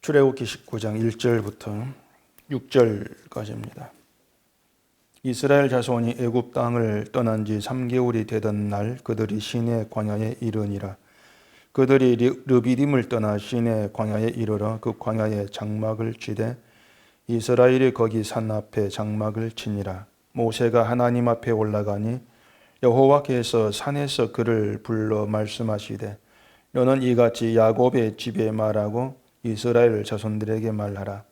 출애굽기 19장 1절부터 6절까지입니다. 이스라엘 자손이 애굽 땅을 떠난 지 3개월이 되던 날 그들이 시내 광야에 이르니라. 그들이 르비딤을 떠나 시내 광야에 이르러 그 광야에 장막을 치되 이스라엘이 거기 산 앞에 장막을 치니라. 모세가 하나님 앞에 올라가니 여호와께서 산에서 그를 불러 말씀하시되 너는 이같이 야곱의 집에 말하고 이스라엘 자손들에게 말하라.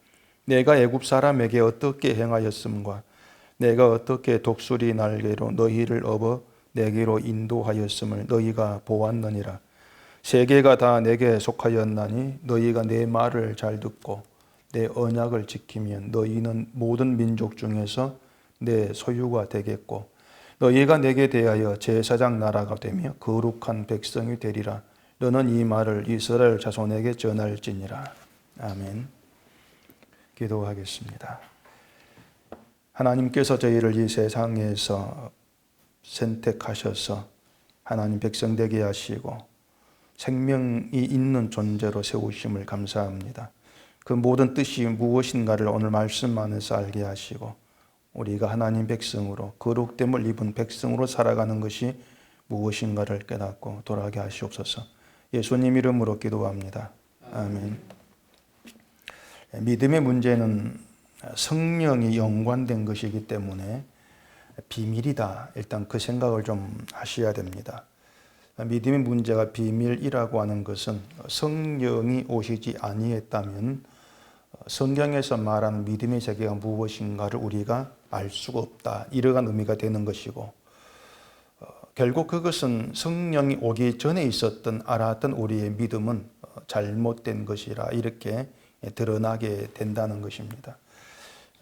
내가 애굽 사람에게 어떻게 행하였음과 내가 어떻게 독수리 날개로 너희를 업어 내게로 인도하였음을 너희가 보았느니라. 세계가 다 내게 속하였나니 너희가 내 말을 잘 듣고 내 언약을 지키면 너희는 모든 민족 중에서 내 소유가 되겠고 너희가 내게 대하여 제사장 나라가 되며 거룩한 백성이 되리라. 너는 이 말을 이스라엘 자손에게 전할지니라. 아멘. 기도하겠습니다. 하나님께서 저희를 이 세상에서 선택하셔서 하나님 백성 되게 하시고 생명이 있는 존재로 세우심을 감사합니다. 그 모든 뜻이 무엇인가를 오늘 말씀 안에서 알게 하시고 우리가 하나님 백성으로 거룩됨을 입은 백성으로 살아가는 것이 무엇인가를 깨닫고 돌아가게 하시옵소서. 예수님 이름으로 기도합니다. 아멘. 믿음의 문제는 성령이 연관된 것이기 때문에 비밀이다. 일단 그 생각을 좀 하셔야 됩니다. 믿음의 문제가 비밀이라고 하는 것은 성령이 오시지 아니했다면 성경에서 말하는 믿음의 세계가 무엇인가를 우리가 알 수가 없다. 이러한 의미가 되는 것이고 결국 그것은 성령이 오기 전에 있었던 알았던 우리의 믿음은 잘못된 것이라 이렇게 드러나게 된다는 것입니다.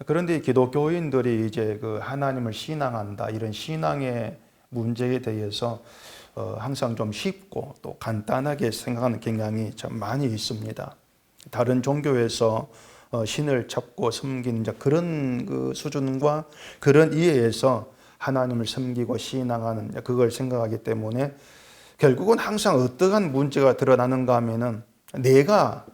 그런데 기독교인들이 이제 그 하나님을 신앙한다 이런 신앙의 문제에 대해서 항상 좀 쉽고 또 간단하게 생각하는 경향이 참 많이 있습니다. 다른 종교에서 신을 찾고 섬기는 그런 그 수준과 그런 이해에서 하나님을 섬기고 신앙하는 그걸 생각하기 때문에 결국은 항상 어떠한 문제가 드러나는가 하면은 내가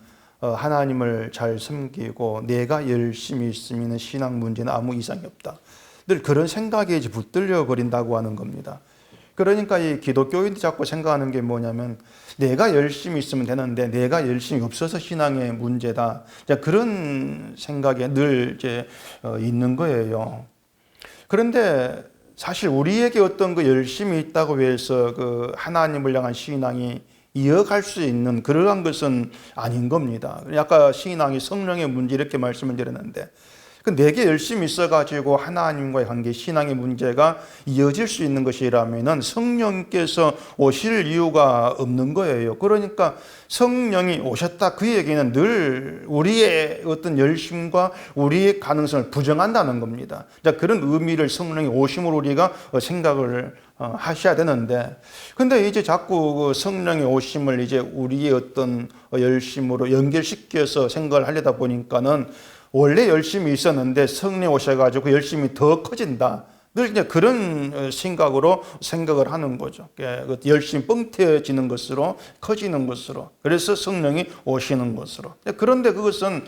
하나님을 잘 섬기고 내가 열심히 있으면 신앙 문제는 아무 이상이 없다. 늘 그런 생각에 붙들려 버린다고 하는 겁니다. 그러니까 이 기독교인들이 자꾸 생각하는 게 뭐냐면 내가 열심히 있으면 되는데 내가 열심히 없어서 신앙의 문제다. 그런 생각에 늘 이제 있는 거예요. 그런데 사실 우리에게 어떤 그 열심이 있다고 해서 그 하나님을 향한 신앙이 이어갈 수 있는 그러한 것은 아닌 겁니다. 아까 신앙이 성령의 문제 이렇게 말씀을 드렸는데 내게 열심히 있어가지고 하나님과의 관계, 신앙의 문제가 이어질 수 있는 것이라면 성령께서 오실 이유가 없는 거예요. 그러니까 성령이 오셨다 그 얘기는 늘 우리의 어떤 열심과 우리의 가능성을 부정한다는 겁니다. 그런 의미를 성령이 오심으로 우리가 생각을 하셔야 되는데, 근데 이제 자꾸 성령의 오심을 이제 우리의 어떤 열심으로 연결시켜서 생각을 하려다 보니까는 원래 열심히 있었는데 성령 오셔가지고 그 열심이 더 커진다. 늘 이제 그런 생각으로 생각을 하는 거죠. 열심히 뻥 튀어지는 것으로 커지는 것으로. 그래서 성령이 오시는 것으로. 그런데 그것은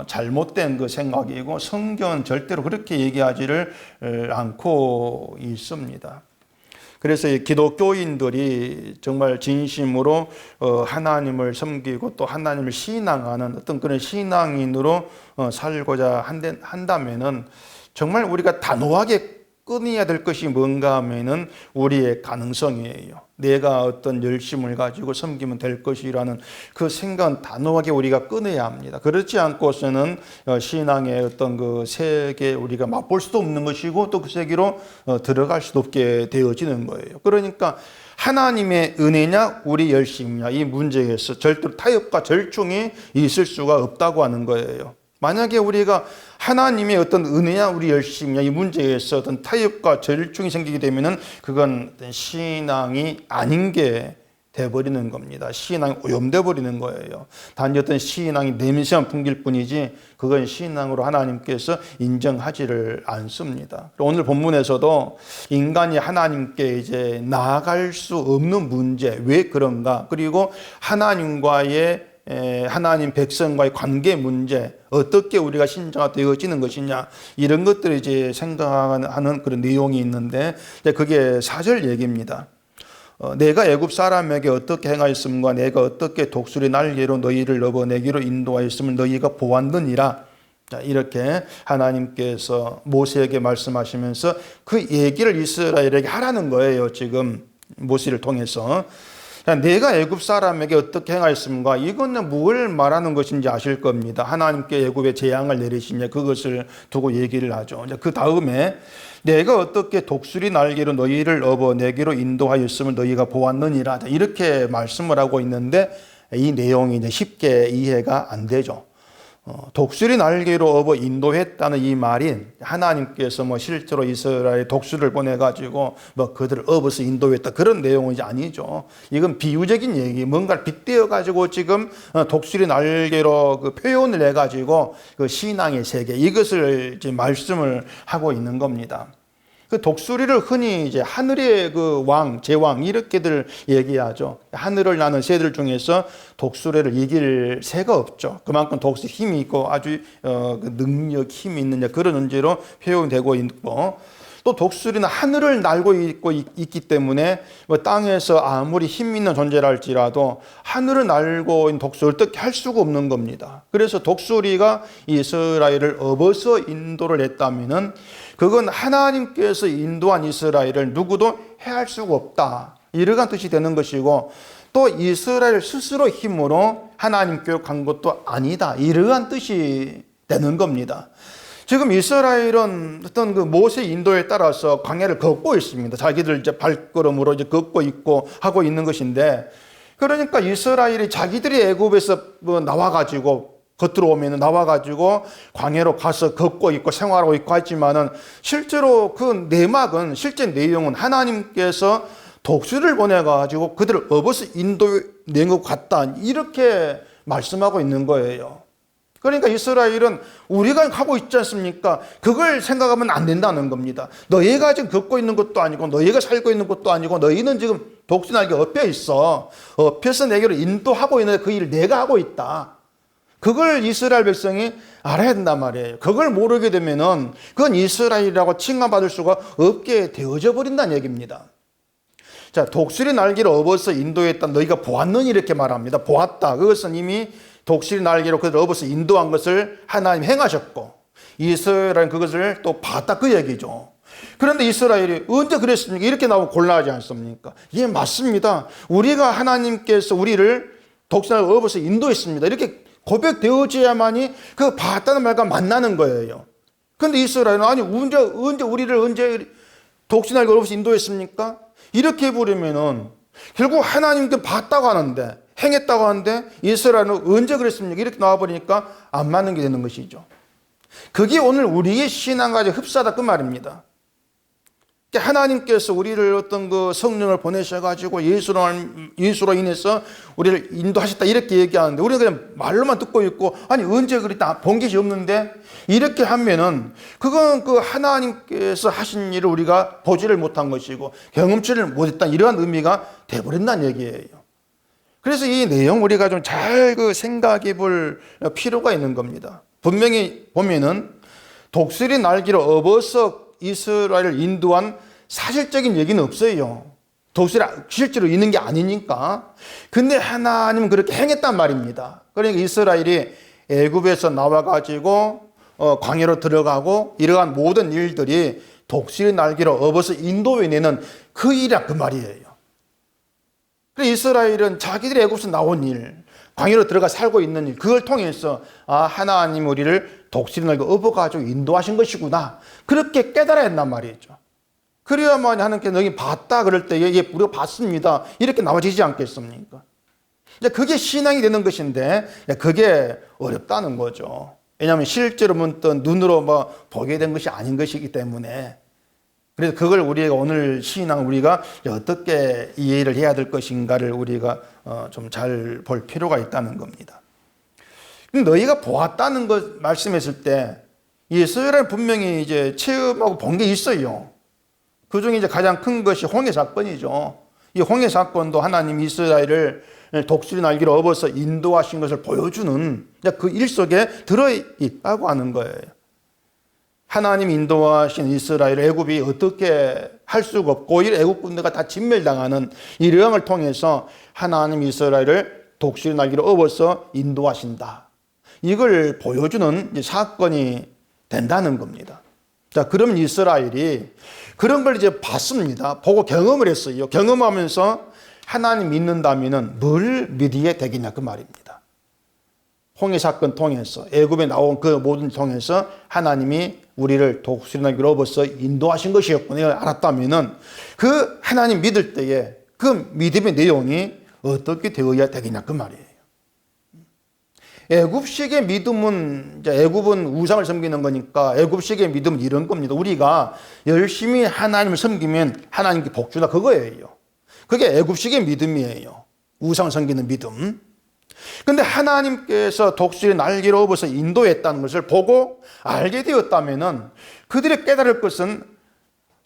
잘못된 그 생각이고 성경은 절대로 그렇게 얘기하지를 않고 있습니다. 그래서 이 기독교인들이 정말 진심으로 하나님을 섬기고 또 하나님을 신앙하는 어떤 그런 신앙인으로 살고자 한다면은 정말 우리가 단호하게 끊어야 될 것이 뭔가 하면은 우리의 가능성이에요. 내가 어떤 열심을 가지고 섬기면 될 것이라는 그 생각은 단호하게 우리가 끊어야 합니다. 그렇지 않고서는 신앙의 어떤 그 세계 우리가 맛볼 수도 없는 것이고 또 그 세계로 들어갈 수도 없게 되어지는 거예요. 그러니까 하나님의 은혜냐 우리 열심이냐 이 문제에서 절대로 타협과 절충이 있을 수가 없다고 하는 거예요. 만약에 우리가 하나님의 어떤 은혜냐 우리 열심이냐 이 문제에서 어떤 타협과 절충이 생기게 되면은 그건 신앙이 아닌 게 돼버리는 겁니다. 신앙이 오염돼 버리는 거예요. 단지 어떤 신앙이 냄새만 풍길 뿐이지 그건 신앙으로 하나님께서 인정하지를 않습니다. 오늘 본문에서도 인간이 하나님께 이제 나아갈 수 없는 문제 왜 그런가 그리고 하나님과의 하나님 백성과의 관계 문제, 어떻게 우리가 신자가 되어지는 것이냐, 이런 것들을 이제 생각하는 그런 내용이 있는데, 그게 4절 얘기입니다. 내가 애굽 사람에게 어떻게 행하였음과 내가 어떻게 독수리 날개로 너희를 넘어내기로 인도하였음을 너희가 보았느니라. 자, 이렇게 하나님께서 모세에게 말씀하시면서 그 얘기를 이스라엘에게 하라는 거예요. 지금 모세를 통해서. 내가 애굽 사람에게 어떻게 행하였음과, 이거는 뭘 말하는 것인지 아실 겁니다. 하나님께 애굽에 재앙을 내리시냐, 그것을 두고 얘기를 하죠. 그 다음에 내가 어떻게 독수리 날개로 너희를 업어내기로 인도하였음을 너희가 보았느니라, 이렇게 말씀을 하고 있는데 이 내용이 이제 쉽게 이해가 안 되죠. 독수리 날개로 업어 인도했다는 이 말이 하나님께서 실제로 이스라엘 독수리를 보내가지고 그들을 업어서 인도했다, 그런 내용은 이제 아니죠. 이건 비유적인 얘기, 뭔가를 빗대어가지고 지금 독수리 날개로 그 표현을 해가지고 그 신앙의 세계, 이것을 이제 말씀을 하고 있는 겁니다. 그 독수리를 흔히 이제 하늘의 그 왕, 제왕, 이렇게들 얘기하죠. 하늘을 나는 새들 중에서 독수리를 이길 새가 없죠. 그만큼 독수리 힘이 있고 아주 능력, 힘이 있는 그런 존재로 표현되고 있고, 또 독수리는 하늘을 날고 있기 때문에 땅에서 아무리 힘 있는 존재라 할지라도 하늘을 날고 있는 독수리를 어떻게 할 수가 없는 겁니다. 그래서 독수리가 이스라엘을 업어서 인도를 했다면은 그건 하나님께서 인도한 이스라엘을 누구도 해할 수가 없다, 이러한 뜻이 되는 것이고, 또 이스라엘 스스로 힘으로 하나님 교육한 것도 아니다, 이러한 뜻이 되는 겁니다. 지금 이스라엘은 어떤 그 모세 인도에 따라서 광야를 걷고 있습니다. 자기들 이제 발걸음으로 이제 걷고 있고 하고 있는 것인데, 그러니까 이스라엘이 자기들이 애굽에서 나와가지고 겉으로 오면 나와가지고 광야로 가서 걷고 있고 생활하고 있고 했지만은, 실제로 그 내막은, 실제 내용은 하나님께서 독수리를 보내가지고 그들을 업어서 인도낸 것 같다, 이렇게 말씀하고 있는 거예요. 그러니까 이스라엘은 우리가 하고 있지 않습니까? 그걸 생각하면 안 된다는 겁니다. 너희가 지금 걷고 있는 것도 아니고, 너희가 살고 있는 것도 아니고, 너희는 지금 독수리 날개 엎여 있어. 엎여서 내게로 인도하고 있는데 그 일을 내가 하고 있다. 그걸 이스라엘 백성이 알아야 된단 말이에요. 그걸 모르게 되면은 그건 이스라엘이라고 칭함받을 수가 없게 되어져 버린다는 얘기입니다. 자, 독수리 날개를 업어서 인도했다, 너희가 보았느니, 이렇게 말합니다. 보았다. 그것은 이미 독수리 날개로 그들을 업어서 인도한 것을 하나님 행하셨고, 이스라엘은 그것을 또 봤다, 그 얘기죠. 그런데 이스라엘이 언제 그랬습니까? 이렇게 나오고 곤란하지 않습니까? 예, 맞습니다. 우리가 하나님께서 우리를 독수리 날개로 업어서 인도했습니다, 이렇게 고백되어져야만이 그 봤다는 말과 만나는 거예요. 그런데 이스라엘은 아니, 언제 독수리 날개로 업어서 인도했습니까? 이렇게 해버리면은 결국 하나님께 봤다고 하는데, 행했다고 하는데, 이스라엘은 언제 그랬습니까? 이렇게 나와버리니까 안 맞는 게 되는 것이죠. 그게 오늘 우리의 신앙과 흡사하다, 그 말입니다. 하나님께서 우리를 어떤 그 성령을 보내셔가지고 예수로 인해서 우리를 인도하셨다, 이렇게 얘기하는데, 우리는 그냥 말로만 듣고 있고, 아니 언제 그랬다, 본 것이 없는데, 이렇게 하면은 그건 그 하나님께서 하신 일을 우리가 보지를 못한 것이고 경험치를 못했다, 이러한 의미가 돼버린다는 얘기예요. 그래서 이 내용 우리가 좀 잘 그 생각해 볼 필요가 있는 겁니다. 분명히 보면은 독수리 날개로 업어서 이스라엘을 인도한 사실적인 얘기는 없어요. 독수리 실제로 있는 게 아니니까. 근데 하나님은 그렇게 행했단 말입니다. 그러니까 이스라엘이 애굽에서 나와가지고 광야로 들어가고 이러한 모든 일들이 독수리 날개로 업어서 인도해내는 그 일이라, 그 말이에요. 그래서 이스라엘은 자기들이 애굽에서 나온 일, 광야로 들어가 살고 있는 일, 그걸 통해서 하나님 우리를 독수리 날개 업어가지고 인도하신 것이구나, 그렇게 깨달아야 한단 말이죠. 그래야만 하나님께 너희 봤다 그럴 때, 예, 우리가 봤습니다, 이렇게 나와지지 않겠습니까? 이제 그게 신앙이 되는 것인데, 그게 어렵다는 거죠. 왜냐하면 실제로 눈으로 보게 된 것이 아닌 것이기 때문에. 그래서 그걸 우리가 오늘 신앙, 우리가 어떻게 이해를 해야 될 것인가를 우리가 좀 잘 볼 필요가 있다는 겁니다. 너희가 보았다는 것 말씀했을 때, 이스라엘 분명히 이제 체험하고 본 게 있어요. 그 중에 이제 가장 큰 것이 홍해 사건이죠. 이 홍해 사건도 하나님이 이스라엘을 독수리 날개로 업어서 인도하신 것을 보여주는 그 일 속에 들어있다고 하는 거예요. 하나님 인도하신 이스라엘, 애굽이 어떻게 할 수가 없고 오히려 애굽 군대가 다 진멸당하는 이 상황을 통해서 하나님 이스라엘을 독수리 날개로 업어서 인도하신다. 이걸 보여주는 사건이 된다는 겁니다. 자, 그러면 이스라엘이 그런 걸 이제 봤습니다. 보고 경험을 했어요. 경험하면서 하나님 믿는다면은 뭘 믿어야 되겠냐 그 말입니다. 홍해 사건 통해서 애굽에 나온 그 모든 통해서 하나님이 우리를 독수리 날개로 업어서 인도하신 것이었구나 이걸 알았다면은 그 하나님 믿을 때에 그 믿음의 내용이 어떻게 되어야 되겠냐 그 말이에요. 애굽식의 믿음은 이제 애굽은 우상을 섬기는 거니까 애굽식의 믿음은 이런 겁니다. 우리가 열심히 하나님을 섬기면 하나님께 복 주다 그거예요. 그게 애굽식의 믿음이에요. 우상을 섬기는 믿음. 근데 하나님께서 독수리 날개로 업어서 인도했다는 것을 보고 알게 되었다면은 그들이 깨달을 것은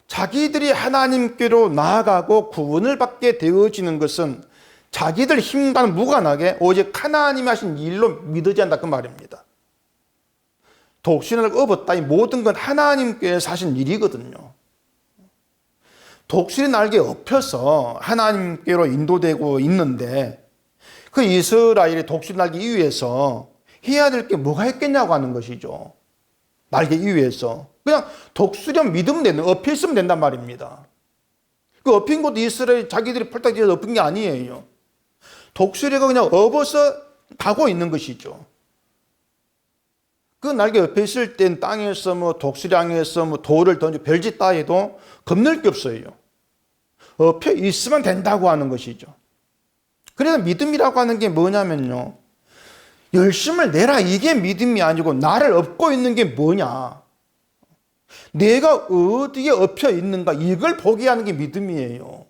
자기들이 하나님께로 나아가고 구원을 받게 되어지는 것은 자기들 힘과는 무관하게 오직 하나님이 하신 일로 믿어져야 한다 그 말입니다. 독수리를 업었다 이 모든 건 하나님께서 하신 일이거든요. 독수리 날개에 업혀서 하나님께로 인도되고 있는데 그 이스라엘의 독수리 날개 위에서 해야 될 게 뭐가 있겠냐고 하는 것이죠. 날개 위에서 그냥 독수리만 믿으면 되는, 업혀 있으면 된단 말입니다. 그 업힌 것도 이스라엘 자기들이 펄딱 뛰어서 업힌 게 아니에요. 독수리가 그냥 업어서 가고 있는 것이죠. 그 날개 옆에 있을 땐 땅에서 독수리 향해서 돌을 던져 별짓 다 해도 겁낼 게 없어요. 엎혀 있으면 된다고 하는 것이죠. 그래서 믿음이라고 하는 게 뭐냐면요. 열심을 내라 이게 믿음이 아니고 나를 업고 있는 게 뭐냐. 내가 어디에 엎혀 있는가 이걸 보게 하는 게 믿음이에요.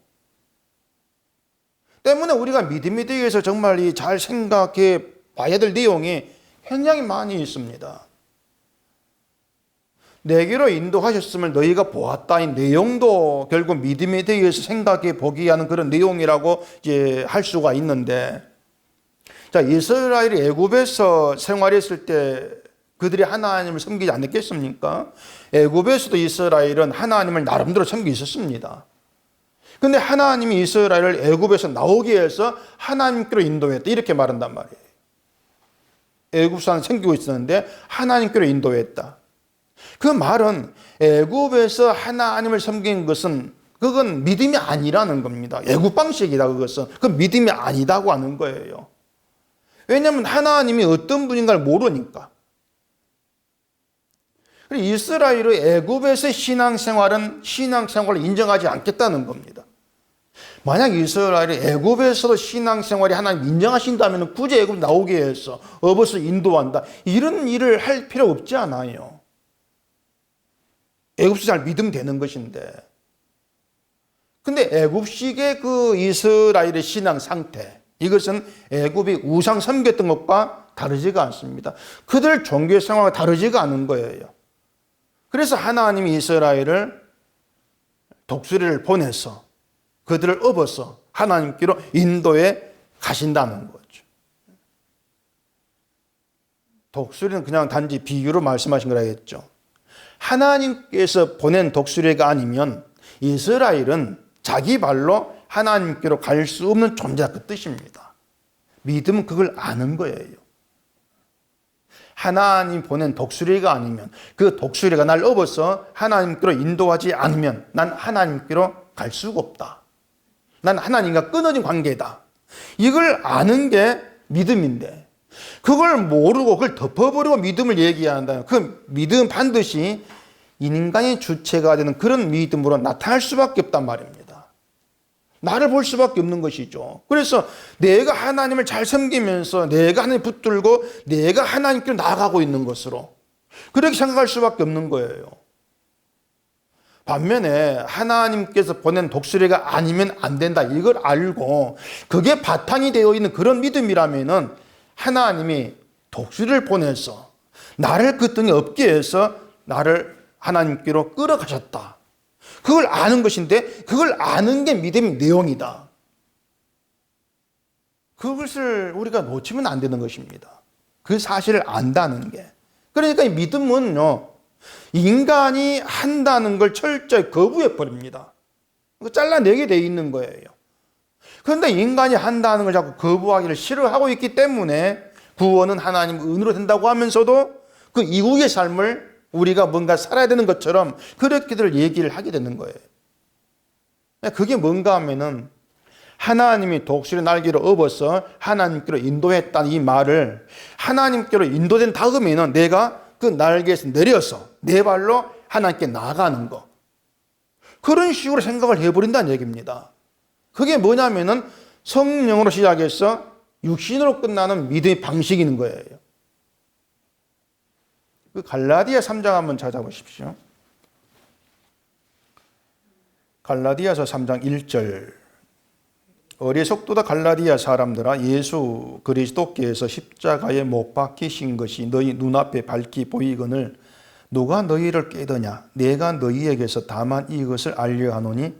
때문에 우리가 믿음에 대해서 정말 잘 생각해 봐야 될 내용이 굉장히 많이 있습니다. 내게로 인도하셨음을 너희가 보았다. 이 내용도 결국 믿음에 대해서 생각해 보게 하는 그런 내용이라고 이제 할 수가 있는데, 자, 이스라엘이 애굽에서 생활했을 때 그들이 하나님을 섬기지 않았겠습니까? 애굽에서도 이스라엘은 하나님을 나름대로 섬기고 있었습니다. 근데 하나님이 이스라엘을 애굽에서 나오게 해서 하나님께로 인도했다 이렇게 말한단 말이에요. 애굽산을 섬기고 있었는데 하나님께로 인도했다. 그 말은 애굽에서 하나님을 섬긴 것은 그건 믿음이 아니라는 겁니다. 애굽 방식이다 그것은. 그건 믿음이 아니다고 하는 거예요. 왜냐하면 하나님이 어떤 분인가를 모르니까. 그리고 이스라엘의 애굽에서의 신앙생활은 신앙생활을 인정하지 않겠다는 겁니다. 만약 이스라엘이 애굽에서도 신앙생활이 하나님 인정하신다면 굳이 애굽 나오게 해서 업어서 인도한다. 이런 일을 할 필요 없지 않아요. 애굽에서 잘 믿으면 되는 것인데. 근데 애굽식의 그 이스라엘의 신앙 상태, 이것은 애굽이 우상 섬겼던 것과 다르지가 않습니다. 그들 종교 생활과 다르지가 않은 거예요. 그래서 하나님이 이스라엘을 독수리를 보내서 그들을 업어서 하나님께로 인도해 가신다는 거죠. 독수리는 그냥 단지 비유로 말씀하신 거라겠죠. 하나님께서 보낸 독수리가 아니면 이스라엘은 자기 발로 하나님께로 갈 수 없는 존재다 그 뜻입니다. 믿음은 그걸 아는 거예요. 하나님 보낸 독수리가 아니면 그 독수리가 날 업어서 하나님께로 인도하지 않으면 난 하나님께로 갈 수가 없다. 난 하나님과 끊어진 관계다. 이걸 아는 게 믿음인데 그걸 모르고 그걸 덮어버리고 믿음을 얘기한다. 그 믿음은 반드시 인간의 주체가 되는 그런 믿음으로 나타날 수밖에 없단 말입니다. 나를 볼 수밖에 없는 것이죠. 그래서 내가 하나님을 잘 섬기면서 내가 하나님 붙들고 내가 하나님께로 나아가고 있는 것으로 그렇게 생각할 수밖에 없는 거예요. 반면에 하나님께서 보낸 독수리가 아니면 안 된다 이걸 알고 그게 바탕이 되어 있는 그런 믿음이라면은 하나님이 독수리를 보내서 나를 그 등에 업게 해서 나를 하나님께로 끌어가셨다. 그걸 아는 것인데 그걸 아는 게 믿음의 내용이다. 그것을 우리가 놓치면 안 되는 것입니다. 그 사실을 안다는 게. 그러니까 이 믿음은요, 인간이 한다는 걸 철저히 거부해 버립니다. 잘라내게 돼 있는 거예요. 그런데 인간이 한다는 걸 자꾸 거부하기를 싫어하고 있기 때문에 구원은 하나님 은혜로 된다고 하면서도 그 이후의 삶을 우리가 뭔가 살아야 되는 것처럼 그렇게들 얘기를 하게 되는 거예요. 그게 뭔가 하면은 하나님이 독수리 날개를 업어서 하나님께로 인도했다는 이 말을 하나님께로 인도된 다음에는 내가 그 날개에서 내려서 내 발로 하나님께 나아가는 거. 그런 식으로 생각을 해버린다는 얘기입니다. 그게 뭐냐면은 성령으로 시작해서 육신으로 끝나는 믿음의 방식이 있는 거예요. 그 갈라디아 3장 한번 찾아보십시오. 갈라디아서 3장 1절. 어리석도다 갈라디아 사람들아, 예수 그리스도께서 십자가에 못 박히신 것이 너희 눈앞에 밝히 보이거늘 누가 너희를 깨더냐? 내가 너희에게서 다만 이것을 알려 하노니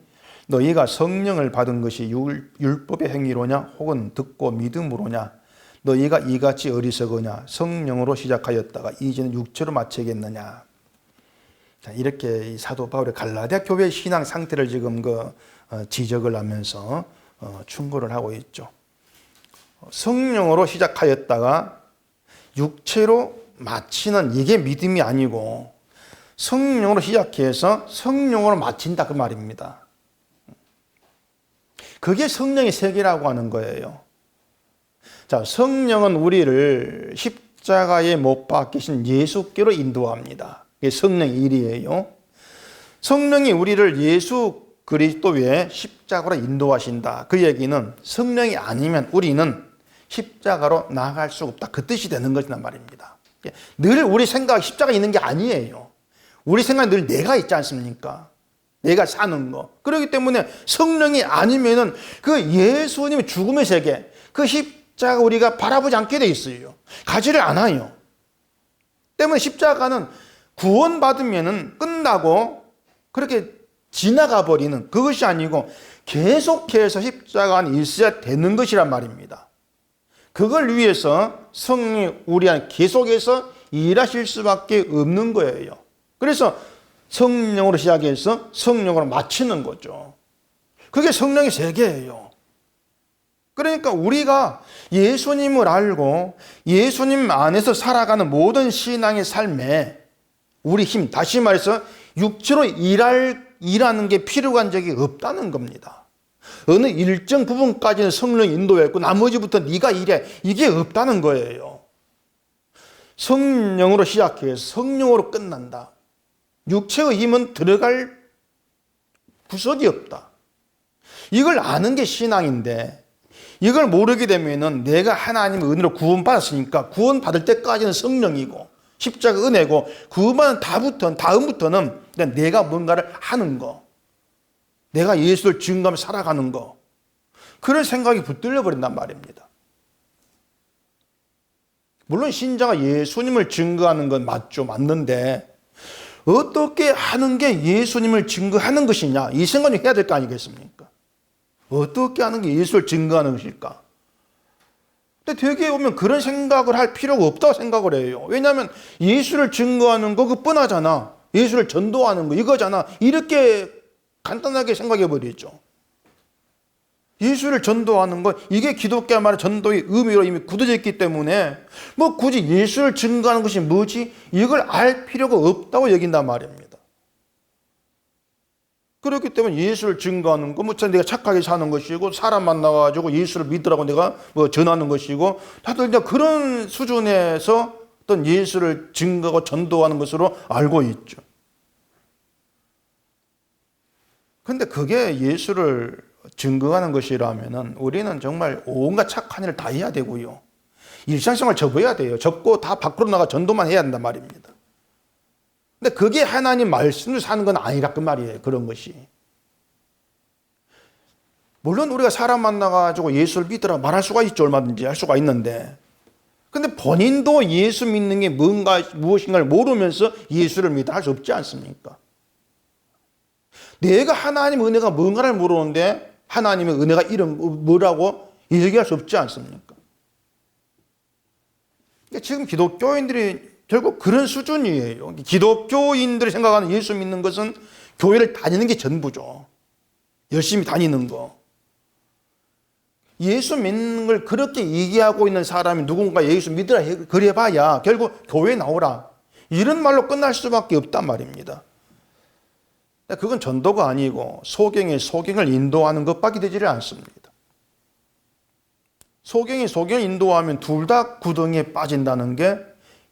너희가 성령을 받은 것이 율법의 행위로냐 혹은 듣고 믿음으로냐? 너희가 이같이 어리석으냐? 성령으로 시작하였다가 이제는 육체로 마치겠느냐? 자, 이렇게 사도 바울의 갈라디아 교회의 신앙 상태를 지금 지적을 하면서 충고를 하고 있죠. 성령으로 시작하였다가 육체로 마치는 이게 믿음이 아니고 성령으로 시작해서 성령으로 마친다 그 말입니다. 그게 성령의 세계라고 하는 거예요. 자, 성령은 우리를 십자가에 못 박히신 예수께로 인도합니다. 그게 성령의 일이에요. 성령이 우리를 예수 그리스도의 십자가로 인도하신다. 그 얘기는 성령이 아니면 우리는 십자가로 나아갈 수 없다. 그 뜻이 되는 것이란 말입니다. 늘 우리 생각이 십자가 있는 게 아니에요. 우리 생각은 늘 내가 있지 않습니까? 내가 사는 거. 그렇기 때문에 성령이 아니면은 그 예수님의 죽음의 세계, 그 십자가 우리가 바라보지 않게 돼 있어요. 가지를 않아요. 때문에 십자가는 구원받으면은 끝나고 그렇게 지나가 버리는 그것이 아니고 계속해서 십자가 안에 있어야 되는 것이란 말입니다. 그걸 위해서 성령이 우리 안에 계속해서 일하실 수밖에 없는 거예요. 그래서 성령으로 시작해서 성령으로 마치는 거죠. 그게 성령의 세계예요. 그러니까 우리가 예수님을 알고 예수님 안에서 살아가는 모든 신앙의 삶에 우리 힘, 다시 말해서 육체로 일하는 게 필요한 적이 없다는 겁니다. 어느 일정 부분까지는 성령이 인도했고 나머지부터 네가 일해. 이게 없다는 거예요. 성령으로 시작해서 성령으로 끝난다. 육체의 힘은 들어갈 구석이 없다. 이걸 아는 게 신앙인데 이걸 모르게 되면은 내가 하나님의 은혜로 구원받았으니까 구원받을 때까지는 성령이고 십자가 은혜고 그것만 다음부터는 그냥 내가 뭔가를 하는 거, 내가 예수를 증거하며 살아가는 거, 그런 생각이 붙들려 버린단 말입니다. 물론 신자가 예수님을 증거하는 건 맞는데 어떻게 하는 게 예수님을 증거하는 것이냐, 이 생각을 해야 될 거 아니겠습니까? 어떻게 하는 게 예수를 증거하는 것일까? 근데 되게 보면 그런 생각을 할 필요가 없다고 생각을 해요. 왜냐하면 예수를 증거하는 거 그거 뻔하잖아. 예수를 전도하는 거 이거잖아. 이렇게 간단하게 생각해 버리죠. 예수를 전도하는 것, 이게 기독교 말의 전도의 의미로 이미 굳어져 있기 때문에 뭐 굳이 예수를 증거하는 것이 뭐지? 이걸 알 필요가 없다고 여긴단 말입니다. 그렇기 때문에 예수를 증거하는 거, 내가 착하게 사는 것이고, 사람 만나가지고 예수를 믿으라고 내가 전하는 것이고, 다들 이제 그런 수준에서 어떤 예수를 증거하고 전도하는 것으로 알고 있죠. 근데 그게 예수를 증거하는 것이라면은 우리는 정말 온갖 착한 일을 다 해야 되고요. 일상생활 접어야 돼요. 접고 다 밖으로 나가 전도만 해야 된단 말입니다. 근데 그게 하나님 말씀을 사는 건 아니라 그 말이에요. 그런 것이. 물론 우리가 사람 만나가지고 예수를 믿으라 말할 수가 있죠. 얼마든지 할 수가 있는데. 근데 본인도 예수 믿는 게 무엇인가를 모르면서 예수를 믿어 할 수 없지 않습니까? 내가 하나님의 은혜가 뭔가를 모르는데 하나님의 은혜가 이름 뭐라고 얘기할 수 없지 않습니까? 그러니까 지금 기독교인들이 결국 그런 수준이에요. 기독교인들이 생각하는 예수 믿는 것은 교회를 다니는 게 전부죠. 열심히 다니는 거. 예수 믿는 걸 그렇게 얘기하고 있는 사람이 누군가 예수 믿으라 그래 봐야 결국 교회에 나오라. 이런 말로 끝날 수밖에 없단 말입니다. 그건 전도가 아니고 소경을 인도하는 것밖에 되지를 않습니다. 소경을 인도하면 둘 다 구덩이에 빠진다는 게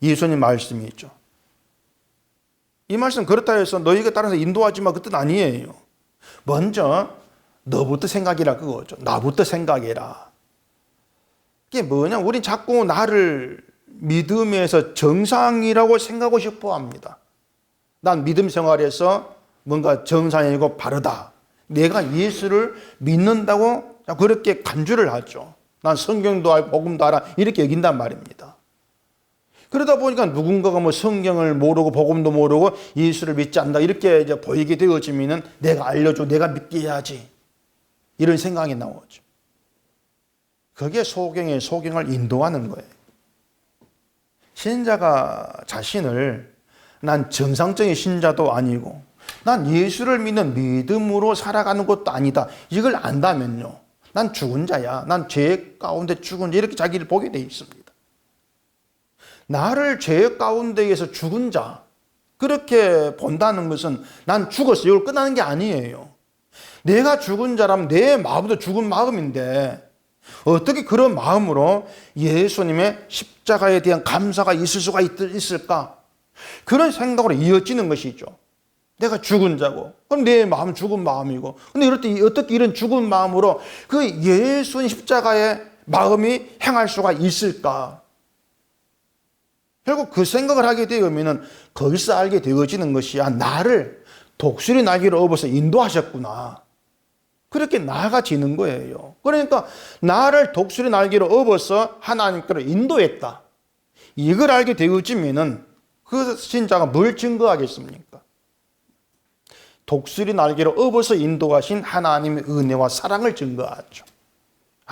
예수님 말씀이죠. 이 말씀 그렇다 해서 너희가 따라서 인도하지 마 그 뜻 아니에요. 먼저 너부터 생각해라 그거죠. 나부터 생각해라. 이게 뭐냐? 우린 자꾸 나를 믿음에서 정상이라고 생각하고 싶어 합니다. 난 믿음 생활에서 뭔가 정상이고 바르다. 내가 예수를 믿는다고 그렇게 간주를 하죠. 난 성경도 알고 복음도 알아. 이렇게 여긴단 말입니다. 그러다 보니까 누군가가 뭐 성경을 모르고 복음도 모르고 예수를 믿지 않는다. 이렇게 이제 보이게 되어지면은 내가 알려줘. 내가 믿게 해야지. 이런 생각이 나오죠. 그게 소경을 인도하는 거예요. 신자가 자신을 난 정상적인 신자도 아니고 난 예수를 믿는 믿음으로 살아가는 것도 아니다. 이걸 안다면요. 난 죽은 자야. 난 죄 가운데 죽은 자. 이렇게 자기를 보게 돼 있습니다. 나를 죄 가운데에서 죽은 자. 그렇게 본다는 것은 난 죽었어. 이걸 끝나는 게 아니에요. 내가 죽은 자라면 내 마음도 죽은 마음인데 어떻게 그런 마음으로 예수님의 십자가에 대한 감사가 있을 수가 있을까? 그런 생각으로 이어지는 것이죠. 내가 죽은 자고 그럼 내 마음은 죽은 마음이고 근데 이럴 때 어떻게 이런 죽은 마음으로 그 예수님 십자가의 마음이 행할 수가 있을까? 결국 그 생각을 하게 되면은 거기서 알게 되어지는 것이 나를 독수리 날개로 업어서 인도하셨구나. 그렇게 나아가지는 거예요. 그러니까 나를 독수리 날개로 업어서 하나님께로 인도했다. 이걸 알게 되어지면은 그 신자가 뭘 증거하겠습니까? 독수리 날개로 업어서 인도하신 하나님의 은혜와 사랑을 증거하죠.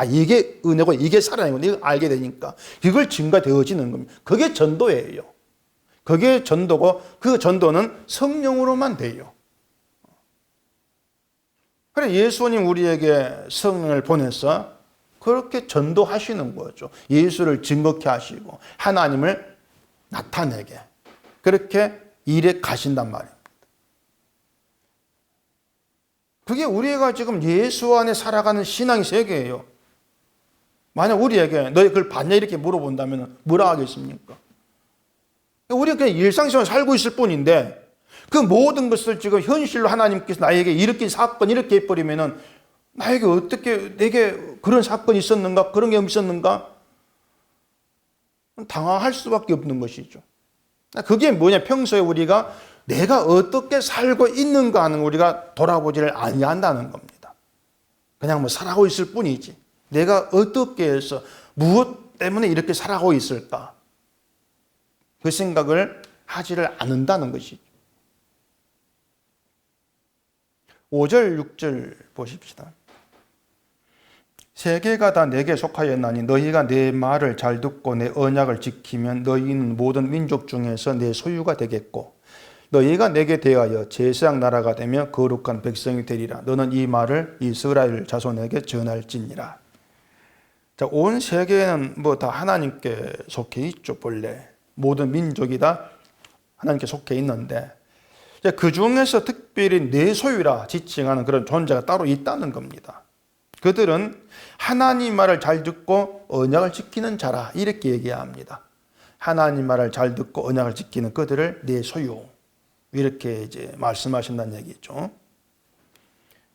이게 은혜고 이게 사랑이고 이걸 알게 되니까 이걸 증거되어지는 겁니다. 그게 전도예요. 그게 전도고 그 전도는 성령으로만 돼요. 그래 예수님 우리에게 성령을 보내서 그렇게 전도하시는 거죠. 예수를 증거케 하시고 하나님을 나타내게 그렇게 일에 가신단 말입니다. 그게 우리가 지금 예수 안에 살아가는 신앙의 세계예요. 만약 우리에게 너희 그걸 봤냐 이렇게 물어본다면 뭐라 하겠습니까? 우리가 그냥 일상생활 살고 있을 뿐인데 그 모든 것을 지금 현실로 하나님께서 나에게 일으킨 사건 이렇게 해버리면은 나에게 어떻게 내게 그런 사건이 있었는가 그런 게 있었는가 당황할 수밖에 없는 것이죠. 그게 뭐냐 평소에 우리가 내가 어떻게 살고 있는가 하는 우리가 돌아보지를 아니한다는 겁니다. 그냥 뭐 살아가고 있을 뿐이지 내가 어떻게 해서 무엇 때문에 이렇게 살아가고 있을까 그 생각을 하지를 않는다는 것이죠. 5절 6절 보십시다. 세계가 다 내게 속하였나니 너희가 내 말을 잘 듣고 내 언약을 지키면 너희는 모든 민족 중에서 내 소유가 되겠고 너희가 내게 대하여 제사장 나라가 되며 거룩한 백성이 되리라. 너는 이 말을 이스라엘 자손에게 전할지니라. 자, 온 세계는 뭐 다 하나님께 속해 있죠. 본래 모든 민족이 다 하나님께 속해 있는데 그 중에서 특별히 내 소유라 지칭하는 그런 존재가 따로 있다는 겁니다. 그들은 하나님 말을 잘 듣고 언약을 지키는 자라 이렇게 얘기합니다. 하나님 말을 잘 듣고 언약을 지키는 그들을 내 소유 이렇게 이제 말씀하신다는 얘기죠.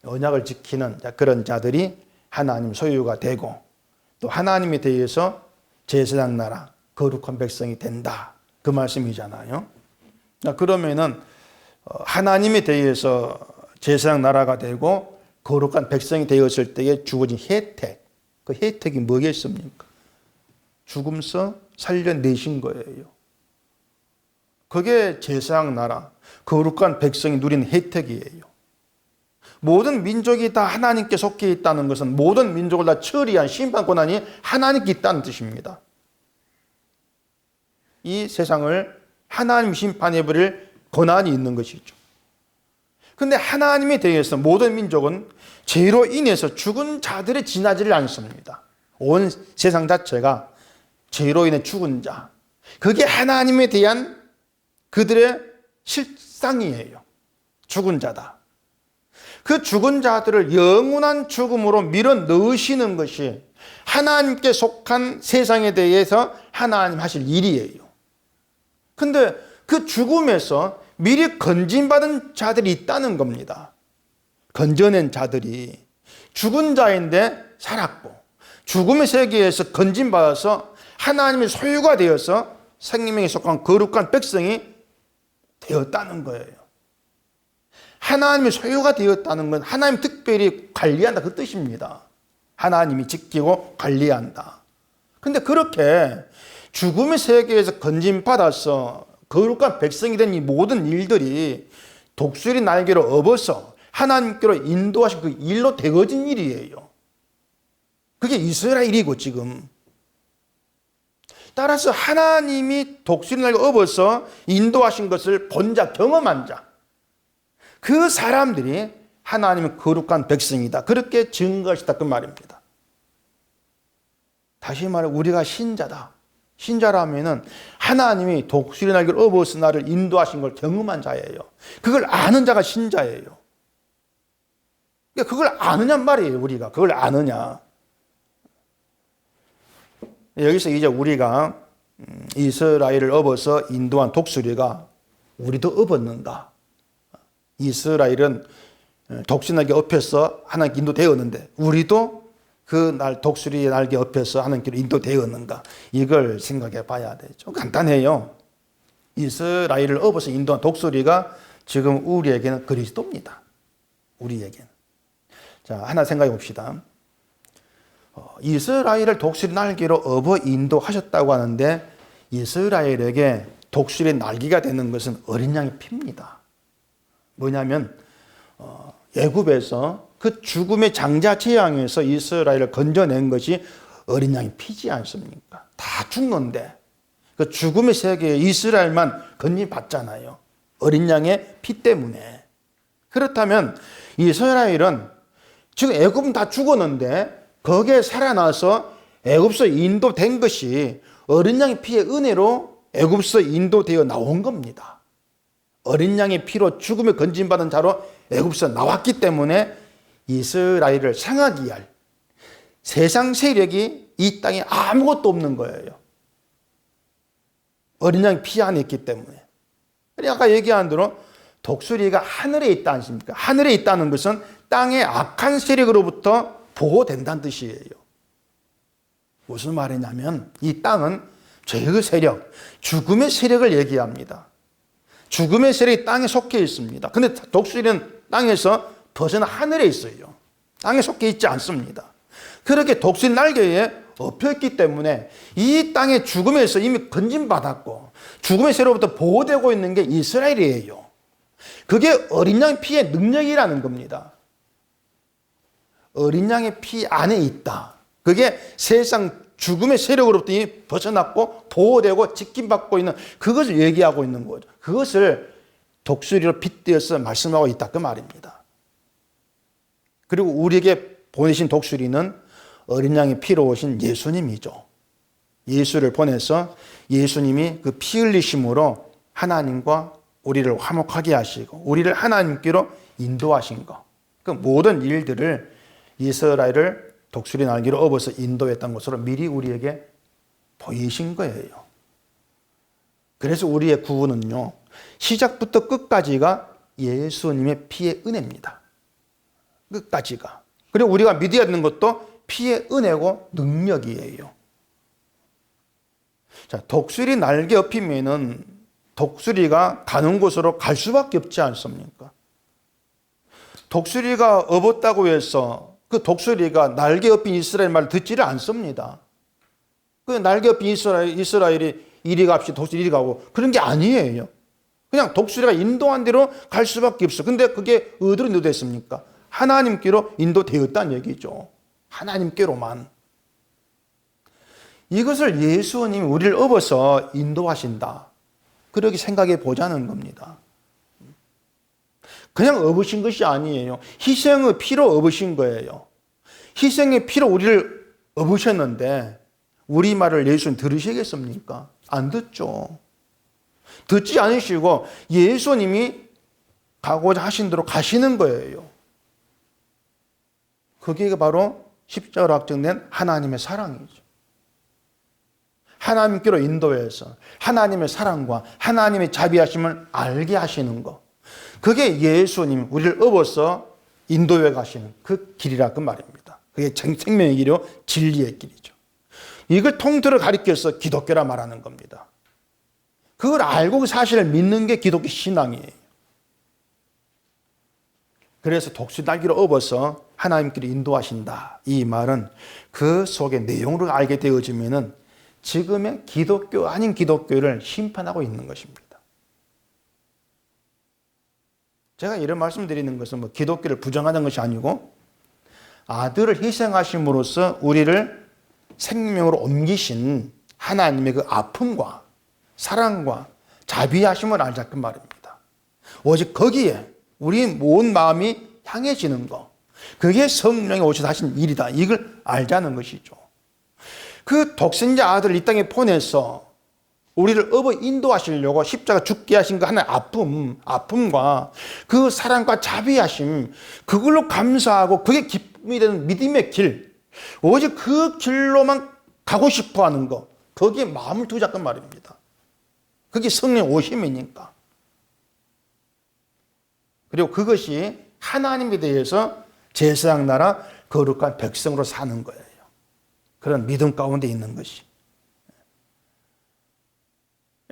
언약을 지키는 그런 자들이 하나님 소유가 되고 또 하나님에 대해서 제사장 나라 거룩한 백성이 된다 그 말씀이잖아요. 그러면은 하나님에 대해서 제사장 나라가 되고 거룩한 백성이 되었을 때에 주어진 혜택 그 혜택이 뭐겠습니까? 죽음서 살려내신 거예요. 그게 제사장 나라 거룩한 백성이 누리는 혜택이에요. 모든 민족이 다 하나님께 속해 있다는 것은 모든 민족을 다 처리한 심판 권한이 하나님께 있다는 뜻입니다. 이 세상을 하나님 심판해버릴 권한이 있는 것이죠. 그런데 하나님에 대해서 모든 민족은 죄로 인해서 죽은 자들이 지나지를 않습니다. 온 세상 자체가 죄로 인해 죽은 자, 그게 하나님에 대한 그들의 실상이에요. 죽은 자다. 그 죽은 자들을 영원한 죽음으로 밀어 넣으시는 것이 하나님께 속한 세상에 대해서 하나님 하실 일이에요. 근데 그 죽음에서 미리 건진받은 자들이 있다는 겁니다. 건져낸 자들이 죽은 자인데 살았고 죽음의 세계에서 건진받아서 하나님의 소유가 되어서 생명에 속한 거룩한 백성이 되었다는 거예요. 하나님의 소유가 되었다는 건 하나님 특별히 관리한다 그 뜻입니다. 하나님이 지키고 관리한다. 근데 그렇게 죽음의 세계에서 건진받아서 거룩한 백성이 된 이 모든 일들이 독수리 날개로 업어서 하나님께로 인도하신 그 일로 되어진 일이에요. 그게 이스라엘이고 지금. 따라서 하나님이 독수리 날개 업어서 인도하신 것을 본 자, 경험한 자, 그 사람들이 하나님의 거룩한 백성이다. 그렇게 증거하시다 그 말입니다. 다시 말해 우리가 신자다. 신자라면은 하나님이 독수리 날개를 업어서 나를 인도하신 걸 경험한 자예요. 그걸 아는 자가 신자예요. 그러니까 그걸 아느냐 말이에요. 우리가 그걸 아느냐. 여기서 이제 우리가 이스라엘을 업어서 인도한 독수리가 우리도 업었는가. 이스라엘은 독수리 날개 업혀서 하나님께 인도되었는데 우리도 그 날 독수리 날개 업혀서 하나님께로 인도되었는가. 이걸 생각해 봐야 되죠. 간단해요. 이스라엘을 업어서 인도한 독수리가 지금 우리에게는 그리스도입니다. 우리에게는. 자, 하나 생각해 봅시다. 이스라엘을 독수리 날개로 업어 인도하셨다고 하는데 이스라엘에게 독수리 날개가 되는 것은 어린 양의 피입니다. 뭐냐면 애굽에서 그 죽음의 장자 재앙에서 이스라엘을 건져낸 것이 어린 양의 피지 않습니까? 다 죽는데 그 죽음의 세계에 이스라엘만 건진받잖아요. 어린 양의 피 때문에. 그렇다면 이스라엘은 지금 애굽은 다 죽었는데 거기에 살아나서 애굽에서 인도된 것이 어린 양의 피의 은혜로 애굽에서 인도되어 나온 겁니다. 어린 양의 피로 죽음에 건진받은 자로 애굽에서 나왔기 때문에 이스라엘을 상하게 할 세상 세력이 이 땅에 아무것도 없는 거예요. 어린 양의 피 안에 있기 때문에. 아까 얘기한 대로 독수리가 하늘에 있다 않습니까? 하늘에 있다는 것은 땅의 악한 세력으로부터 보호된다는 뜻이에요. 무슨 말이냐면 이 땅은 죄의 세력, 죽음의 세력을 얘기합니다. 죽음의 세력이 땅에 속해 있습니다. 근데 독수리는 땅에서 벗어나 하늘에 있어요. 땅에 속해 있지 않습니다. 그렇게 독수리 날개에 엎혀있기 때문에 이 땅의 죽음에서 이미 건진받았고 죽음의 세력로부터 보호되고 있는 게 이스라엘이에요. 그게 어린 양 피의 능력이라는 겁니다. 어린 양의 피 안에 있다. 그게 세상 죽음의 세력으로부터 이미 벗어났고 보호되고 지킴받고 있는 그것을 얘기하고 있는 거죠. 그것을 독수리로 빗대어서 말씀하고 있다 그 말입니다. 그리고 우리에게 보내신 독수리는 어린 양의 피로 오신 예수님이죠. 예수를 보내서 예수님이 그 피 흘리심으로 하나님과 우리를 화목하게 하시고 우리를 하나님께로 인도하신 것. 그 모든 일들을 이스라엘을 독수리 날개로 업어서 인도했던 것으로 미리 우리에게 보이신 거예요. 그래서 우리의 구원은요, 시작부터 끝까지가 예수님의 피의 은혜입니다. 끝까지가. 그리고 우리가 믿어야 되는 것도 피의 은혜고 능력이에요. 자, 독수리 날개 엎이면은 독수리가 가는 곳으로 갈 수밖에 없지 않습니까? 독수리가 업었다고 해서 그 독수리가 날개 엎인 이스라엘 말을 듣지를 않습니다. 그 날개 엎인 이스라엘이 이리 갑시다, 독수리 이리 가고 그런 게 아니에요. 그냥 독수리가 인도한 대로 갈 수밖에 없어. 근데 그게 어디로 인도됐습니까? 하나님께로 인도되었다는 얘기죠. 하나님께로만. 이것을 예수님이 우리를 업어서 인도하신다. 그렇게 생각해 보자는 겁니다. 그냥 업으신 것이 아니에요. 희생의 피로 업으신 거예요. 희생의 피로 우리를 업으셨는데 우리 말을 예수님 들으시겠습니까? 안 듣죠. 듣지 않으시고 예수님이 가고자 하신 대로 가시는 거예요. 그게 바로 십자가로 확정된 하나님의 사랑이죠. 하나님께로 인도해서 하나님의 사랑과 하나님의 자비하심을 알게 하시는 것. 그게 예수님 우리를 업어서 인도해 가시는 그 길이라 그 말입니다. 그게 생명의 길이요 진리의 길이죠. 이걸 통틀어 가리켜서 기독교라 말하는 겁니다. 그걸 알고 그 사실을 믿는 게 기독교 신앙이에요. 그래서 독수날개로 업어서 하나님께로 인도하신다. 이 말은 그 속의 내용을 알게 되어지면은 지금의 기독교 아닌 기독교를 심판하고 있는 것입니다. 제가 이런 말씀드리는 것은 뭐 기독교를 부정하는 것이 아니고 아들을 희생하심으로써 우리를 생명으로 옮기신 하나님의 그 아픔과 사랑과 자비하심을 알자 그 말입니다. 오직 거기에 우리 온 마음이 향해지는 것, 그게 성령이 오셔서 하신 일이다. 이걸 알자는 것이죠. 그 독생자 아들을 이 땅에 보내서 우리를 업어 인도하시려고 십자가 죽게 하신 그 하나의 아픔과 그 사랑과 자비하심, 그걸로 감사하고 그게 기쁨이 되는 믿음의 길, 오직 그 길로만 가고 싶어 하는 것, 거기에 마음을 두자건 말입니다. 그게 성령 오심이니까. 그리고 그것이 하나님에 대해서 제사장 나라 거룩한 백성으로 사는 거예요. 그런 믿음 가운데 있는 것이.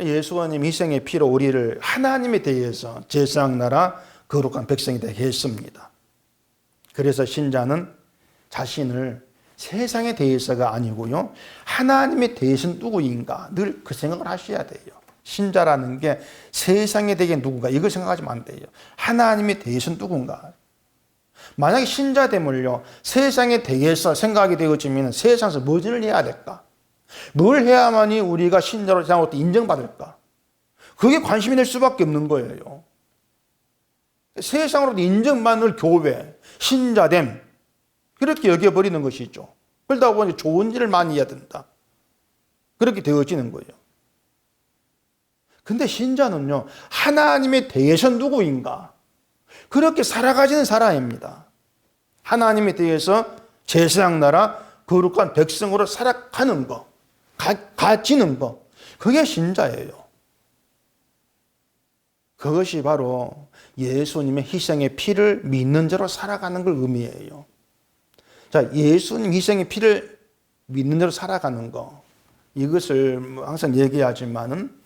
예수님 희생의 피로 우리를 하나님에 대해서 제사장 나라 거룩한 백성이 되게 했습니다. 그래서 신자는 자신을 세상에 대해서가 아니고요, 하나님에 대해서는 누구인가 늘 그 생각을 하셔야 돼요. 신자라는 게 세상에 대해 누군가 이걸 생각하시면 안 돼요. 하나님에 대해서는 누군가. 만약에 신자 되면요, 세상에 대해서 생각하게 되어지면 세상에서 무엇을 해야 될까? 뭘 해야만이 우리가 신자로 생각할 때 인정받을까? 그게 관심이 될 수밖에 없는 거예요. 세상으로도 인정받는 교회, 신자됨, 그렇게 여겨버리는 것이죠. 그러다 보니 좋은 일을 많이 해야 된다. 그렇게 되어지는 거예요. 근데 신자는요, 하나님에 대해서 누구인가? 그렇게 살아가지는 사람입니다. 하나님에 대해서 제사장 나라 거룩한 백성으로 살아가는 것, 가지는 것, 그게 신자예요. 그것이 바로 예수님의 희생의 피를 믿는 자로 살아가는 걸 의미해요. 자, 예수님 희생의 피를 믿는 자로 살아가는 것, 이것을 항상 얘기하지만은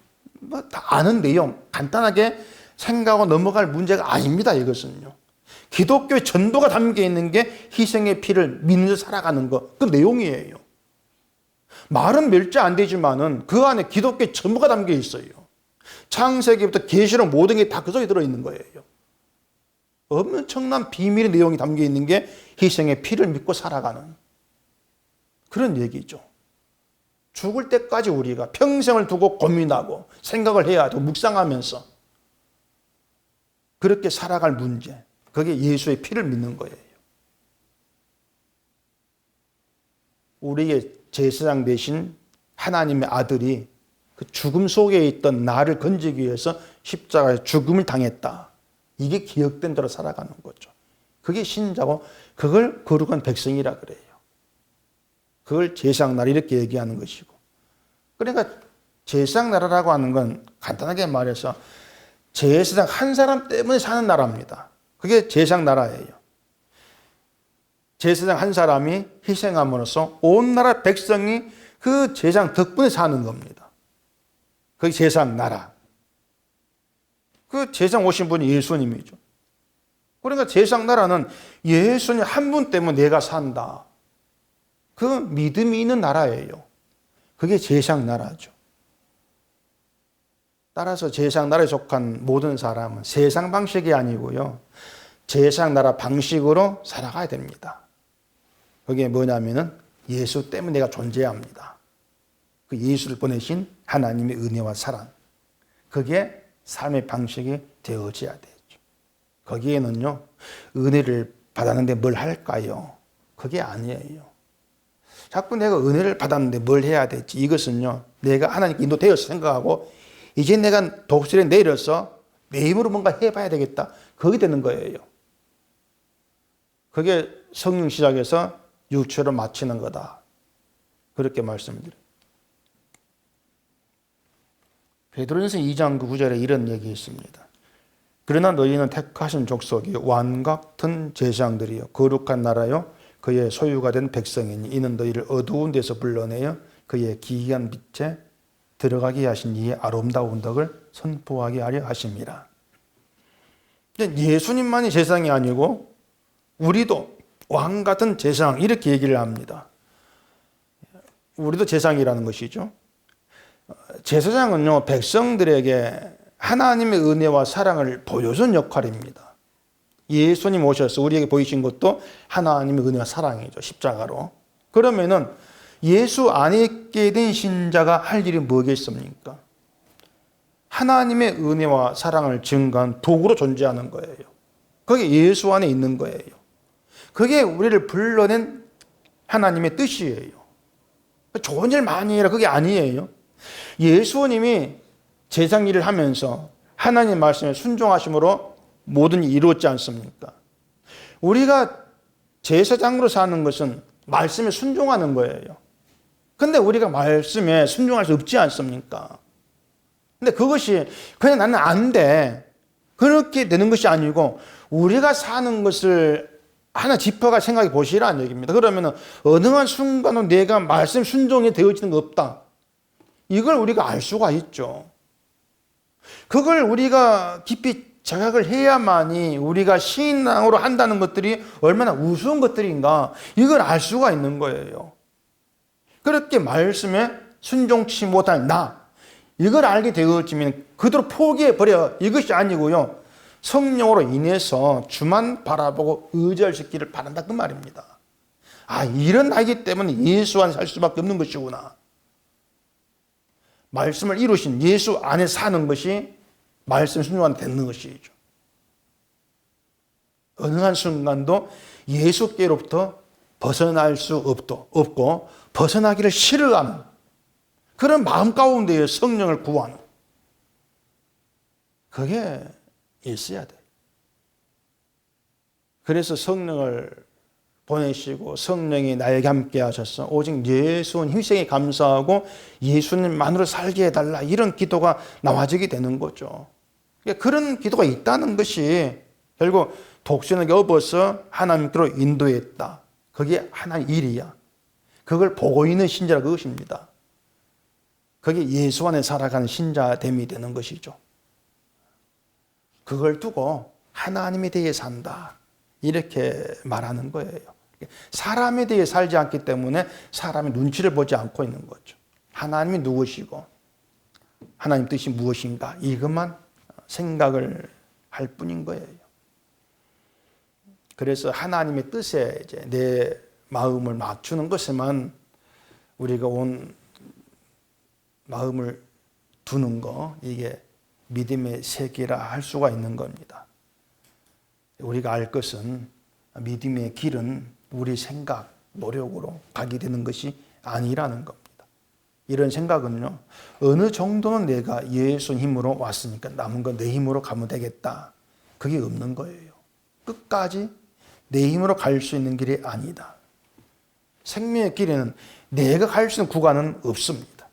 다 아는 내용, 간단하게 생각하고 넘어갈 문제가 아닙니다. 이것은요. 기독교의 전도가 담겨 있는 게 희생의 피를 믿는 자로 살아가는 것, 그 내용이에요. 말은 몇 자 안 되지만은 그 안에 기독교의 전부가 담겨 있어요. 창세기부터 계시록 모든 게 다 그 속에 들어있는 거예요. 엄청난 비밀의 내용이 담겨 있는 게 희생의 피를 믿고 살아가는 그런 얘기죠. 죽을 때까지 우리가 평생을 두고 고민하고 생각을 해야 하고 묵상하면서 그렇게 살아갈 문제, 그게 예수의 피를 믿는 거예요. 우리의 제사장 되신 하나님의 아들이 그 죽음 속에 있던 나를 건지기 위해서 십자가에 죽음을 당했다. 이게 기억된 대로 살아가는 거죠. 그게 신자고 그걸 거룩한 백성이라 그래요. 그걸 제사장 나라 이렇게 얘기하는 것이고. 그러니까 제사장 나라라고 하는 건 간단하게 말해서 제사장 한 사람 때문에 사는 나라입니다. 그게 제사장 나라예요. 제사장 한 사람이 희생함으로써 온 나라 백성이 그 제사장 덕분에 사는 겁니다. 그게 제사장 나라. 그 제사장 오신 분이 예수님이죠. 그러니까 제사장 나라는 예수님 한 분 때문에 내가 산다. 그 믿음이 있는 나라예요. 그게 제사장 나라죠. 따라서 제사장 나라에 속한 모든 사람은 세상 방식이 아니고요, 제사장 나라 방식으로 살아가야 됩니다. 그게 뭐냐면은 예수 때문에 내가 존재합니다. 그 예수를 보내신 하나님의 은혜와 사랑, 그게 삶의 방식이 되어져야 되죠. 거기에는요, 은혜를 받았는데 뭘 할까요? 그게 아니에요. 자꾸 내가 은혜를 받았는데 뭘 해야 될지, 이것은요, 내가 하나님께 인도되어서 생각하고 이제 내가 독실에 내려서 내 힘으로 뭔가 해봐야 되겠다, 그게 되는 거예요. 그게 성령 시작해서 육체로 마치는 거다, 그렇게 말씀드려요. 베드로전서 2장 9절에 이런 얘기 있습니다. 그러나 너희는 택하신 족속이 왕 같은 제사장들이요 거룩한 나라요 그의 소유가 된 백성이니 이는 너희를 어두운 데서 불러내어 그의 기이한 빛에 들어가게 하신 이의 아름다운 덕을 선포하게 하려 하심이라. 예수님만이 제사장이 아니고 우리도 왕 같은 제사장, 이렇게 얘기를 합니다. 우리도 제사장이라는 것이죠. 제사장은요, 백성들에게 하나님의 은혜와 사랑을 보여준 역할입니다. 예수님 오셔서 우리에게 보이신 것도 하나님의 은혜와 사랑이죠, 십자가로. 그러면은 예수 안에 있게 된 신자가 할 일이 뭐겠습니까? 하나님의 은혜와 사랑을 증거한 도구로 존재하는 거예요. 그게 예수 안에 있는 거예요. 그게 우리를 불러낸 하나님의 뜻이에요. 좋은 일 많이 해라, 그게 아니에요. 예수님이 제사장 일을 하면서 하나님 말씀에 순종하심으로 모든 일이 이루었지 않습니까? 우리가 제사장으로 사는 것은 말씀에 순종하는 거예요. 근데 우리가 말씀에 순종할 수 없지 않습니까? 근데 그것이 그냥 나는 안 돼, 그렇게 되는 것이 아니고 우리가 사는 것을 하나 짚어가 생각해 보시라는 얘기입니다. 그러면 어느 한 순간은 내가 말씀 순종이 되어지는 거 없다, 이걸 우리가 알 수가 있죠. 그걸 우리가 깊이 자각을 해야만이 우리가 신앙으로 한다는 것들이 얼마나 우스운 것들인가, 이걸 알 수가 있는 거예요. 그렇게 말씀에 순종치 못할 나, 이걸 알게 되어지면 그대로 포기해버려, 이것이 아니고요, 성령으로 인해서 주만 바라보고 의지할 수 있기를 바란다, 그 말입니다. 아, 이런 나이기 때문에 예수 안에 살 수밖에 없는 것이구나. 말씀을 이루신 예수 안에 사는 것이 말씀 순종하는 데 되는 것이죠. 어느 한 순간도 예수께로부터 벗어날 수 없고 벗어나기를 싫어하는 그런 마음 가운데에 성령을 구하는, 그게 있어야 돼. 그래서 성령을 보내시고 성령이 나에게 함께 하셔서 오직 예수님 희생에 감사하고 예수님만으로 살게 해달라, 이런 기도가 나와지게 되는 거죠. 그런 기도가 있다는 것이 결국 독신에게 업어서 하나님께로 인도했다, 그게 하나의 일이야. 그걸 보고 있는 신자라, 그것입니다. 그게 예수 안에 살아가는 신자됨이 되는 것이죠. 그걸 두고 하나님에 대해 산다, 이렇게 말하는 거예요. 사람에 대해 살지 않기 때문에 사람의 눈치를 보지 않고 있는 거죠. 하나님이 누구시고 하나님 뜻이 무엇인가, 이것만 생각을 할 뿐인 거예요. 그래서 하나님의 뜻에 이제 내 마음을 맞추는 것에만 우리가 온 마음을 두는 거, 이게 믿음의 세계라 할 수가 있는 겁니다. 우리가 알 것은 믿음의 길은 우리 생각, 노력으로 가게 되는 것이 아니라는 겁니다. 이런 생각은요, 어느 정도는 내가 예수 힘으로 왔으니까 남은 건 내 힘으로 가면 되겠다, 그게 없는 거예요. 끝까지 내 힘으로 갈 수 있는 길이 아니다. 생명의 길에는 내가 갈 수 있는 구간은 없습니다.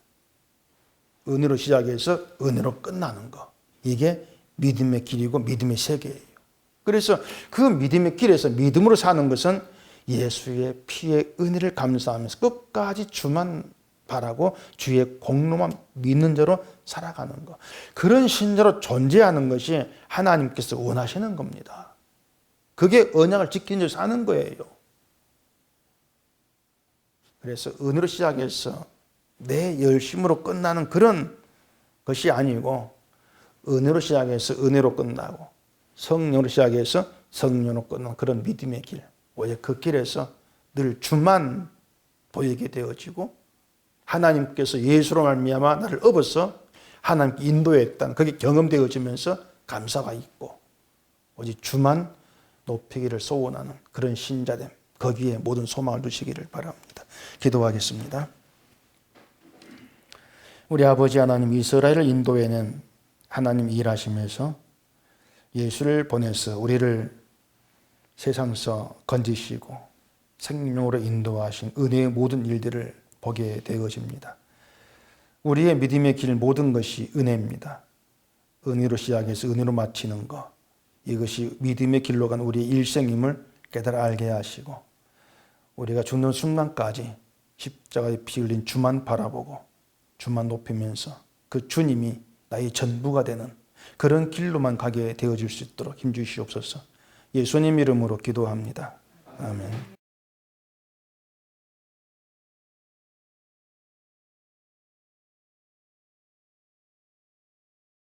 은혜로 시작해서 은혜로 끝나는 거, 이게 믿음의 길이고 믿음의 세계예요. 그래서 그 믿음의 길에서 믿음으로 사는 것은 예수의 피의 은혜를 감사하면서 끝까지 주만 바라고 주의 공로만 믿는 자로 살아가는 것, 그런 신자로 존재하는 것이 하나님께서 원하시는 겁니다. 그게 언약을 지키는 자로 사는 거예요. 그래서 은혜로 시작해서 내 열심으로 끝나는 그런 것이 아니고, 은혜로 시작해서 은혜로 끝나고 성령으로 시작해서 성령으로 걷는 그런 믿음의 길, 오히려 그 길에서 늘 주만 보이게 되어지고 하나님께서 예수로 말미암아 나를 업어서 하나님께 인도했다는 그게 경험되어지면서 감사가 있고 오직 주만 높이기를 소원하는 그런 신자됨, 거기에 모든 소망을 두시기를 바랍니다. 기도하겠습니다. 우리 아버지 하나님, 이스라엘을 인도해낸 하나님 일하시면서 예수를 보내서 우리를 세상에서 건지시고 생명으로 인도하신 은혜의 모든 일들을 보게 되어집니다. 우리의 믿음의 길 모든 것이 은혜입니다. 은혜로 시작해서 은혜로 마치는 것, 이것이 믿음의 길로 간 우리의 일생임을 깨달아 알게 하시고 우리가 죽는 순간까지 십자가에 피 흘린 주만 바라보고 주만 높이면서 그 주님이 나의 전부가 되는 그런 길로만 가게 되어질 수 있도록 힘주시옵소서. 예수님 이름으로 기도합니다. 아멘.